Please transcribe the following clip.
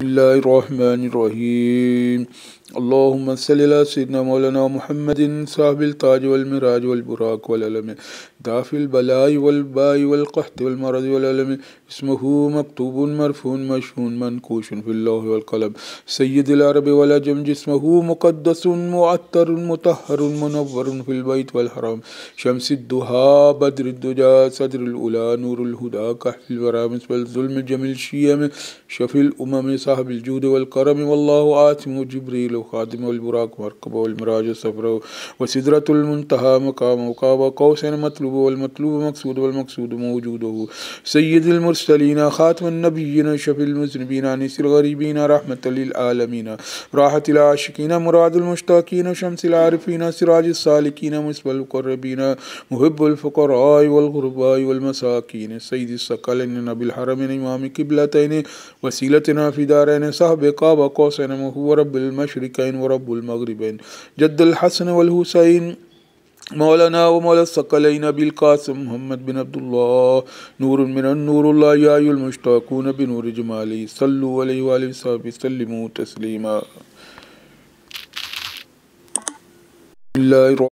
الله الرحمن الرحيم. اللهم صل على سيدنا مولانا محمد صاحب التاج والمراج والبراق والعلم دافع البلاء والباء والقحط والمرض والعلم اسمه مكتوب مرفوع مشهون منكوش في اللوح والقلم سيد العرب والعجم جسمه مقدس معطر مطهر منور في البيت والحرام شمس الضحى بدر الدجى صدر الأولى نور الهدى كحف الورى مثل الظلم جميل الشيم شفي الأمم صاحب الجود والكرم والله آتم جبريل وخادم والبراق مركب والمراج الصفر وسدرة المنتهى مقام وقاب قوسين مطلوب والمطلوب مقصود والمقصود موجوده سيد المرسلين خاتم النبيين شفي المذنبين نسر الغريبين رحمة للعالمين راحة العاشقين مراد المشتاقين شمس العارفين سراج السالكين مصباح المقربين محب الفقراء والغرباء والمساكين سيد الثقلين نبي الحرمين إمام قبلتين وسيلتنا في دارين صاحب قاب قوسين وهو رب المشرقين ورب المغربين جد الحسن والحسين مولانا ومولى الثقلين بالقاسم محمد بن عبد الله نور من النور الله يا أيها المشتاقون بنور جماله صلوا عليه وآله وصحبه سلموا تسليما.